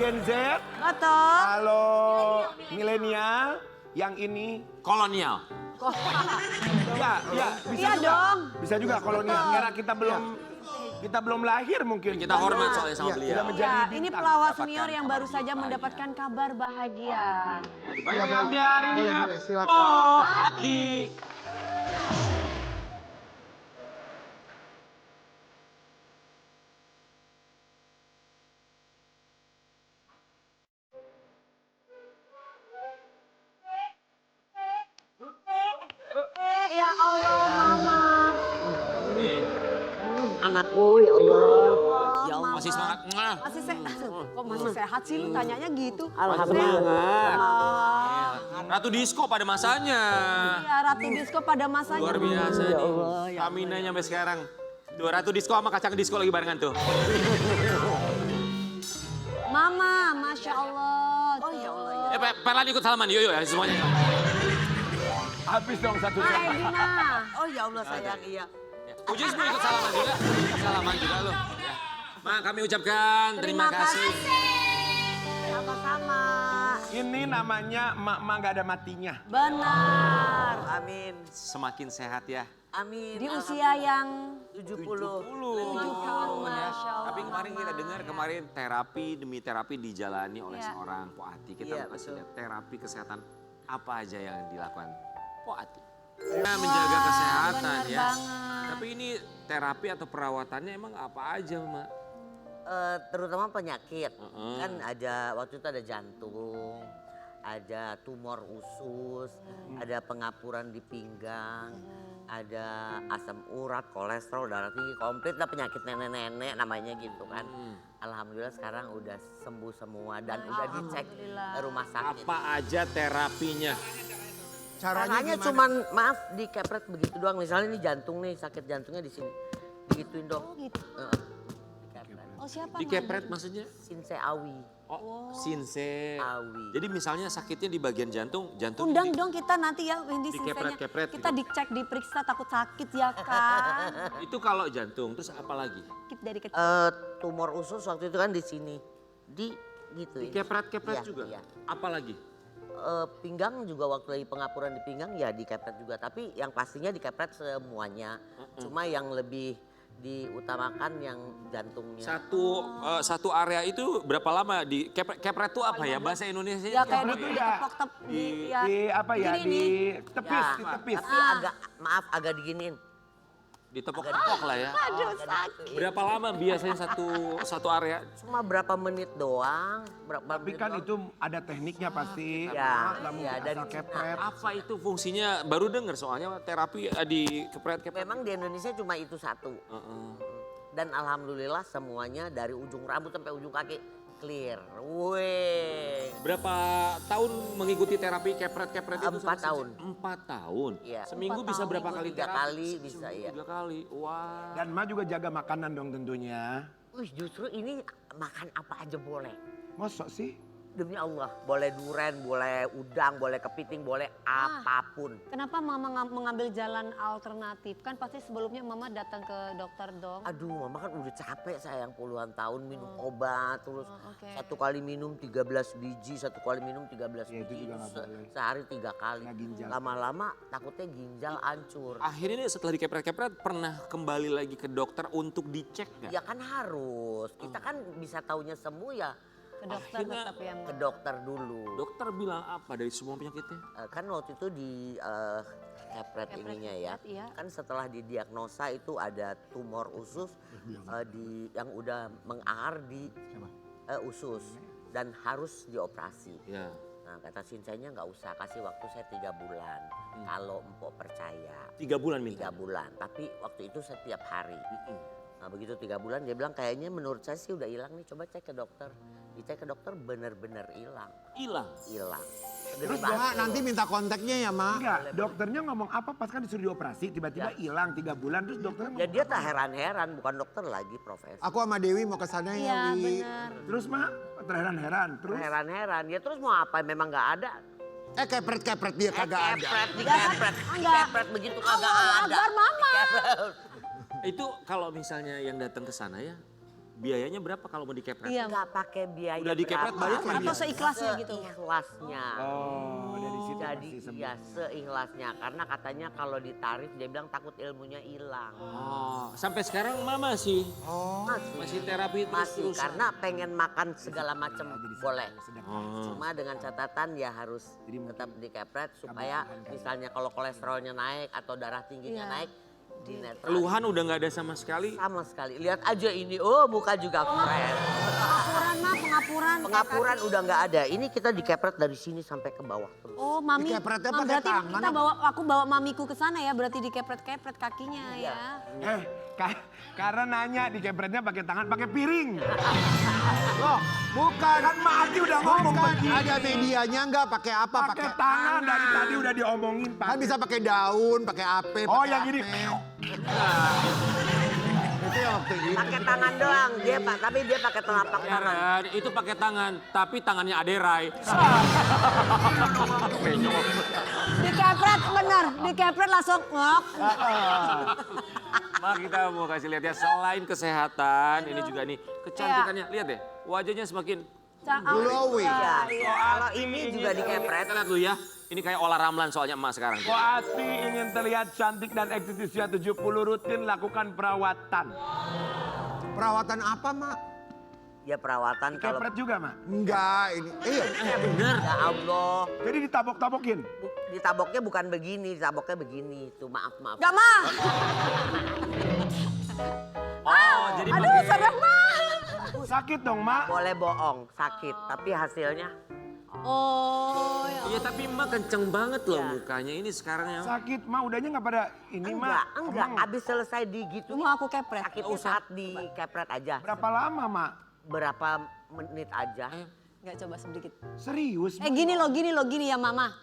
Gen Z. Betul. Kalau milenial, yang ini Kolonial. ya, bisa Iya juga. dong. Bisa juga kolonial. Karena kita belum lahir mungkin. Kita hormat soalnya sama Iya, beliau. sudah menjadi Ya, ini bintang. pelawak Mendapatkan senior yang kabar baru saja bahagia. mendapatkan kabar bahagia. Boleh, silakan. Ya Allah, Mama. Anakku ya Allah. Ya Allah, Masih semangat. Mwah. Masih sehat. Kok masih sehat sih lu tanyanya gitu? Alhamdulillah. Sehat. Ratu Disco pada masanya. Iya, Ratu Disco pada masanya. Luar biasa Ya nih. Allah, ya Staminanya sampai sekarang. Tuh, Ratu Disco sama Kacang Disco lagi barengan tuh. Mama, Masya Allah. Oh ya Allah ya. Perlan ikut salaman, yuk ya semuanya. Habis dong satu Ma jam. Edina. Oh ya Allah sayang iya. Ujus mau ikut salaman juga. Salaman juga lo. Ya. Ma, kami ucapkan terima kasih. Sama-sama. Ini namanya mak-mak gak ada matinya. Benar. Amin. Semakin sehat ya. Amin. Di usia yang 70. 70, Masya Allah. Tapi kemarin kita dengar terapi demi terapi dijalani oleh Iya. seorang Po Ati. Kita Iya, kasih betul. lihat terapi kesehatan apa aja yang dilakukan Po Ati. Nah, menjaga kesehatan benar ya. banget. Tapi ini terapi atau perawatannya emang apa aja, Mak? Terutama penyakit. Heeh. Kan ada waktu itu ada jantung, ada tumor usus, ada pengapuran di pinggang, ada asam urat, kolesterol, darah tinggi, komplit lah penyakit nenek-nenek namanya gitu kan. Alhamdulillah sekarang udah sembuh semua dan udah dicek Alhamdulillah. ke rumah sakit. Apa aja terapinya? Caranya cuman maaf dikepret begitu doang. Misalnya ini jantung nih, sakit jantungnya di sini. Digituin dong. Oh gitu. Heeh. Dikepret. Oh siapa? Dikepret maksudnya? Sinse awi. Oh, sinse. Awi. Jadi misalnya sakitnya di bagian jantung, jantung Undang dong kita nanti ya Windy Dikepret-kepret Kita gitu. dicek, diperiksa takut sakit ya kan. itu kalau jantung, terus apa lagi? Sakit dari kecil. Tumor usus waktu itu kan di sini. Di gitu. Dikepret-kepret Iya, juga? iya. Apa lagi? Pinggang juga waktu lagi pengapuran di pinggang ya dikepret juga. Tapi yang pastinya dikepret semuanya. Cuma yang lebih diutamakan yang jantungnya. Satu area itu berapa lama di kepret itu apa ya bahasa Indonesia? Ya kayak Kepret di tuh ya, tepok Di apa ya, Begini di nih. tepis, Ya, di tepis. Tapi agak diginiin. Ditepok-tepok lah ya. Aduh sakit. Berapa lama biasanya satu area? Cuma berapa menit doang. Tapi kan itu ada tekniknya pasti. Ya, Nggak mungkin ya, dari asal kepret. Apa itu fungsinya? Baru dengar soalnya terapi di kepret-kepret. Memang di Indonesia cuma itu satu. Heeh. Dan alhamdulillah semuanya dari ujung rambut sampai ujung kaki clear. Weh. Berapa tahun mengikuti terapi kepret-kepret itu? 4 tahun. 4 tahun? Iya. Seminggu 4 bisa tahun. berapa kali 3 terapi? kali bisa ya. 3 kali, wah. Dan Ma juga jaga makanan dong tentunya. Wih justru ini makan apa aja boleh. Mosok sih? Demi Allah, boleh duren, boleh udang, boleh kepiting, boleh apapun. Kenapa Mama mengambil jalan alternatif? Kan pasti sebelumnya Mama datang ke dokter dong. Aduh mama kan udah capek sayang puluhan tahun minum obat. Terus oke. satu kali minum 13 biji, satu kali minum 13 Ya, itu biji. juga nggak Se- boleh. Sehari 3 kali. Kena ginjal. Lama-lama takutnya ginjal hancur. Akhirnya nih setelah dikepret-kepret pernah kembali lagi ke dokter untuk dicek nggak? Ya kan harus. Kita kan bisa taunya sembuh ya Ke dokter Akhirnya tetap yang... ke dokter dulu. Dokter bilang apa dari semua penyakitnya? Kan waktu itu di kepret ininya ya. Kepret, iya. Kan setelah didiagnosa itu ada tumor usus yang udah mengar di usus dan harus dioperasi. Ya. Nah kata sinsainya nggak usah, kasih waktu saya 3 bulan. Kalau empok percaya 3 bulan minta. 3 bulan. Tapi waktu itu setiap hari. Nah begitu 3 bulan dia bilang kayaknya menurut saya sih udah hilang nih, coba cek ke dokter. Dicek ke dokter bener-bener hilang. Hilang. Hilang. Terus Ma, nanti minta kontaknya ya, Ma. Enggak, dokternya ngomong apa pas kan disuruh dioperasi, tiba-tiba hilang 3 bulan, terus dokternya Ya ngomong dia apa? tak heran-heran, bukan dokter lagi profesor. Aku sama Dewi mau ke sana Iya ya, Wi. benar. Terus Ma, terheran-heran, terus Heran-heran, ya terus mau apa memang nggak ada. Kepret-kepret dia kagak ada. Kepret, Enggak. dikepret begitu kagak Allah ada. Akbar Mama. Itu kalau misalnya yang datang ke sana ya, biayanya berapa kalau mau dikepret? Iya. Nggak pakai biaya Udah dikepret berapa. bayar kan Atau dia? seikhlasnya gitu. Seikhlasnya. Oh, dari situ Jadi masih iya sembuh. seikhlasnya karena katanya kalau ditarif dia bilang takut ilmunya hilang. Oh, sampai sekarang mama sih masih terapi Masih terus-terusan. karena pengen makan segala macam boleh. Oh. Cuma dengan catatan ya harus tetap dikepret supaya misalnya kalau kolesterolnya naik atau darah tingginya Iya. naik dinetral. Keluhan udah nggak ada sama sekali. Sama sekali. Lihat aja ini, oh muka juga keren. Pengapuran mah, pengapuran. Pengapuran udah nggak ada. Ini kita dikepret dari sini sampai ke bawah terus. Oh, mami. Dikepretnya Mam, pakai berarti tangan kita apa? aku bawa mamiku ke sana ya, berarti dikepret-kepret kakinya ya. Karena nanya dikepretnya pakai tangan, pakai piring. Loh, bukan. Kan Mak Ati udah ngomong Bukan, begini. ada medianya nggak pakai apa? Pakai tangan dari tadi udah diomongin Kan Pak. bisa pakai daun, pakai ape, Oh, pakai yang gini. ape. Itu yang waktu itu. Pakai tangan doang dia Pak, tapi dia pakai telapak Ya, tangan. Ren, itu pakai tangan, tapi tangannya Aderai. Dikepret bener, dikepret langsung ngok. Ma, kita mau kasih lihat ya, selain kesehatan, ini juga nih kecantikannya. Lihat deh, wajahnya semakin. Glowing. Iya, kalau ini juga dikepret. Kita lihat dulu ya, ini kayak olah ramalan soalnya emak sekarang. Ko Ati ingin terlihat cantik dan eksis di usia 70 rutin lakukan perawatan. Perawatan apa, Mak? Ya perawatan kalau Kepret juga, Mak? Enggak, ini. Bener. ya Allah, Jadi ditabok-tabokin. ditaboknya bukan begini, ditaboknya begini. Tuh maaf. Gak mah. Oh, jadi Aduh, pakai. serem mah. Sakit dong, Mak. Boleh bohong, sakit, tapi hasilnya Oh, ya. Iya, tapi emak kenceng banget loh Iya. mukanya ini sekarang ya. Sakit, Mak. Udahnya nggak pada ini, Mak. enggak. Emang Abis selesai digituin, Cuma aku kepret. sakitnya saat dikepret aja. berapa lama, Mak? Berapa menit aja. Gak coba sedikit. Serius, Mak? Gini loh ya mama.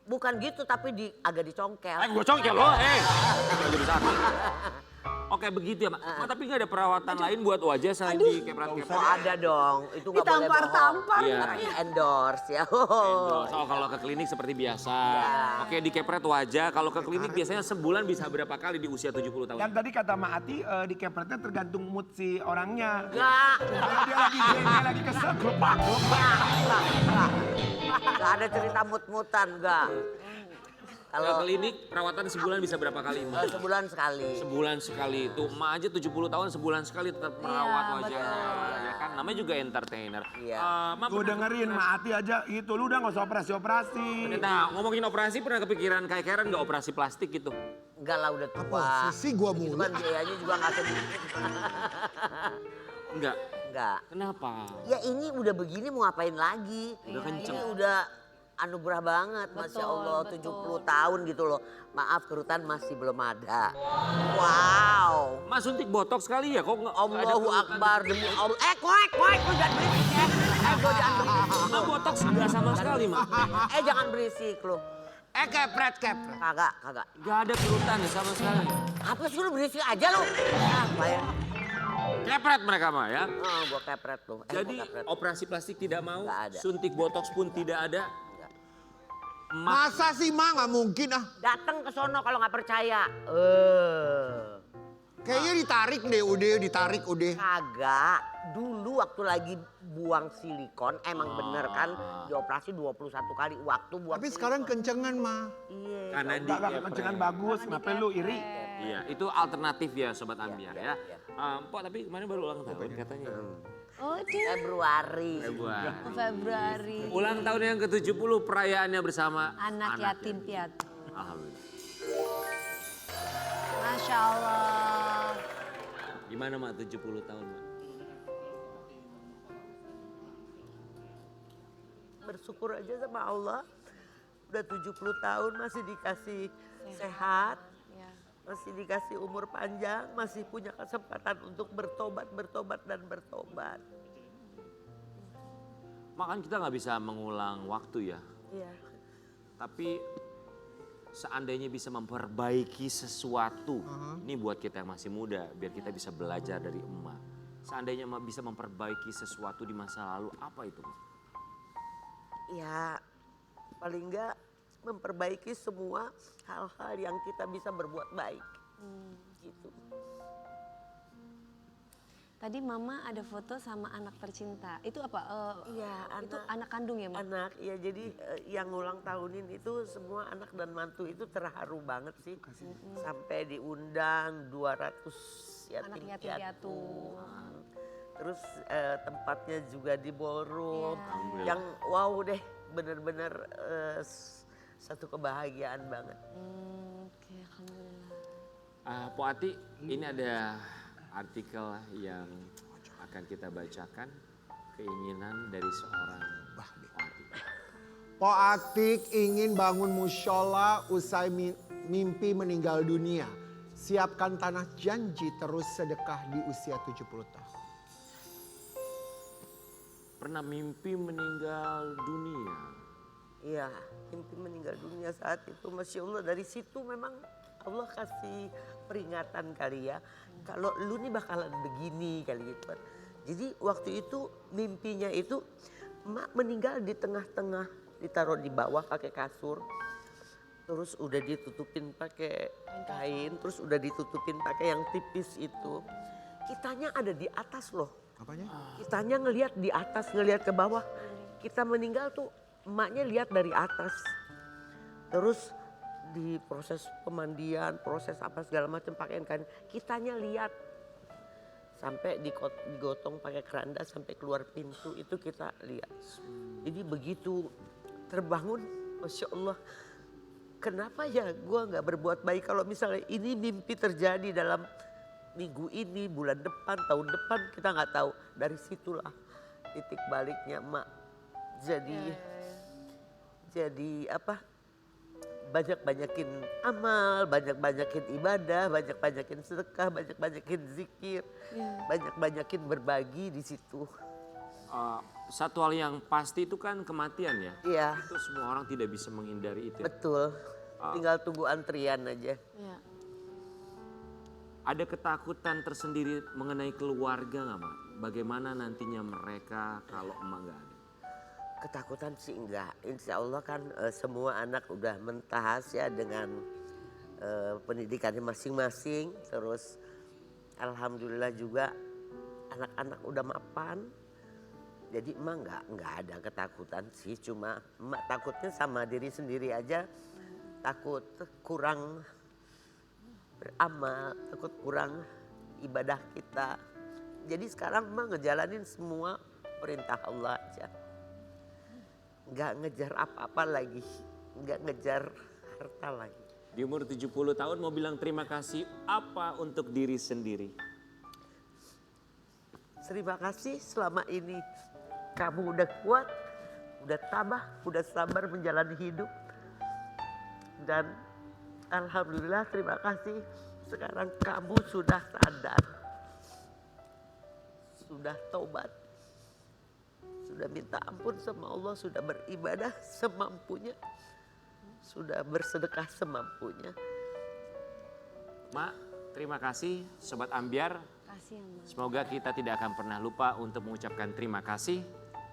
Bukan gitu, tapi agak dicongkel. Gue congkel loh, Nggak jadi sakit. Oke begitu ya, Mak. Mak, tapi nggak ada perawatan lain buat wajah selain di kepret-kepret? Oh ada dong, itu nggak boleh bohong. Ditampar-tampar. Iya. Tapi endorse ya. Oh, kalau ke klinik seperti biasa. Oke, di kepret wajah. Kalau ke klinik biasanya sebulan bisa berapa kali di usia 70 tahun? Dan tadi kata Mak Ati, di kepretnya tergantung mood si orangnya. Enggak, Kalau dia lagi jengkel, lagi kesel, kelupak. enggak ada cerita mut-mutan, enggak. Kalau Kalau klinik perawatan sebulan bisa berapa kali, Mak? sebulan sekali. Sebulan sekali. Tuh, Mak aja 70 tahun sebulan sekali tetap merawat wajahnya. Ya kan, namanya juga entertainer. Iya. Mak, Gue dengerin Mak Ati aja gitu, lu udah nggak usah operasi-operasi. nah, ngomongin operasi pernah kepikiran kayak Karen nggak operasi plastik gitu? Enggak lah udah tua. Apa sih gua Itu mulu? kan biayanya juga nggak sedikit. Enggak. Enggak. Kenapa? Ya ini udah begini mau ngapain lagi? Udah kenceng. Ini udah anugerah banget, Masya Allah, 70 tahun gitu loh. Maaf, kerutan masih belum ada. Wow. Mas suntik botox sekali ya? Kok nggak ada Allahu keluhan? Akbar demi Allah. Koek, lu jangan berisik ya. Lu jangan berisik. Mak botox nggak sama sekali, Mak. Jangan berisik lu. Kepret. Kagak. Nggak ada kerutan ya sama sekali. Apa sih lu berisik aja lu? Apa ya? Kepret mereka mah ya. Oh, gua kepret tuh. Jadi Gua kepret. operasi plastik tidak mau, Nggak ada. suntik botox pun tidak ada. Mak, Masa sih, Mak? Nggak mungkin ah. Datang ke sono kalau nggak percaya. Kayaknya ditarik deh, udah. Kagak. Dulu waktu lagi buang silikon, emang bener kan dioperasi 21 kali waktu buang Tapi silikon. sekarang kencengan, Mak. Iya. karena di Enggak, kencengan bagus, kenapa lu iri? Iya, itu alternatif ya Sobat Ambiar ya. iya. Pok, tapi kemarin baru ulang tahun katanya. Oh, dia Februari. Februari. Februari. Ulang tahun yang ke-70 perayaannya bersama Anak yatim piatu. Alhamdulillah. Masya Allah. Gimana Mak 70 tahun, Mak? Bersyukur aja sama Allah. Udah 70 tahun masih dikasih sehat. Ya. Masih dikasih umur panjang, masih punya kesempatan untuk bertobat. Mak, kan kita nggak bisa mengulang waktu ya. Iya. Tapi seandainya bisa memperbaiki sesuatu, ini buat kita yang masih muda, biar kita bisa belajar dari emak. Seandainya emak bisa memperbaiki sesuatu di masa lalu, apa itu? Mak? Ya, paling enggak memperbaiki semua hal-hal yang kita bisa berbuat baik. Gitu. Tadi Mama ada foto sama anak tercinta. Itu apa? Iya, Itu anak. anak kandung ya, Ma? Anak, ya jadi yang ulang tahunin itu semua anak dan mantu itu terharu banget sih. Sampai diundang 200 Anak yatim yatim piatu. piatu. Terus tempatnya juga di ballroom. Iya. Yang wow deh, bener-bener satu kebahagiaan banget. Oke, alhamdulillah. Po Ati, ini ada artikel yang akan kita bacakan, keinginan dari seorang Po Ati. Po Atik ingin bangun musyola usai mimpi meninggal dunia. Siapkan tanah janji terus sedekah di usia 70 tahun. Pernah mimpi meninggal dunia. Iya, mimpi meninggal dunia saat itu, Masya Allah, dari situ memang Allah kasih peringatan kali ya. Kalau lu nih bakalan begini kali gitu kan. Jadi waktu itu mimpinya itu emak meninggal di tengah-tengah, ditaruh di bawah pakai kasur. Terus udah ditutupin pakai kain, terus udah ditutupin pakai yang tipis itu. Kitanya ada di atas loh. Apanya? Kitanya ngelihat di atas, ngelihat ke bawah. Kita meninggal tuh emaknya lihat dari atas. Terus di proses pemandian, proses apa segala macam pakaian kain, kitanya lihat. Sampai digotong pakai keranda sampai keluar pintu itu kita lihat. Jadi begitu terbangun, Masya Allah. Kenapa ya gue nggak berbuat baik kalau misalnya ini mimpi terjadi dalam minggu ini, bulan depan, tahun depan, kita nggak tahu. Dari situlah titik baliknya emak. Jadi apa? Banyak-banyakin amal, banyak-banyakin ibadah, banyak-banyakin sedekah, banyak-banyakin zikir, banyak-banyakin berbagi di situ. Satu hal yang pasti itu kan kematian ya. Iya, Itu semua orang tidak bisa menghindari itu. betul. Tinggal tunggu antrian aja. Iya. Ada ketakutan tersendiri mengenai keluarga nggak, Mak? Bagaimana nantinya mereka kalau emak nggak ada? Ketakutan sih enggak. Insya Allah kan semua anak udah mentahas ya dengan pendidikannya masing-masing. Terus alhamdulillah juga anak-anak udah mapan. Jadi emak nggak ada ketakutan sih. Cuma emak takutnya sama diri sendiri aja. Takut kurang beramal, takut kurang ibadah kita. Jadi sekarang emak ngejalanin semua perintah Allah aja. Nggak ngejar apa-apa lagi, nggak ngejar harta lagi. Di umur 70 tahun mau bilang terima kasih apa untuk diri sendiri? Terima kasih selama ini kamu udah kuat, udah tabah, udah sabar menjalani hidup. Dan alhamdulillah terima kasih sekarang kamu sudah sadar, sudah taubat. Sudah minta ampun sama Allah, sudah beribadah semampunya, sudah bersedekah semampunya. Mak, terima kasih Sobat Ambiar. Kasih ya, Ma. Semoga kita tidak akan pernah lupa untuk mengucapkan terima kasih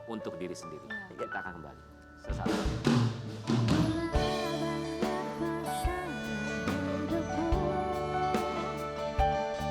untuk diri sendiri. Kita akan kembali sesaat lagi.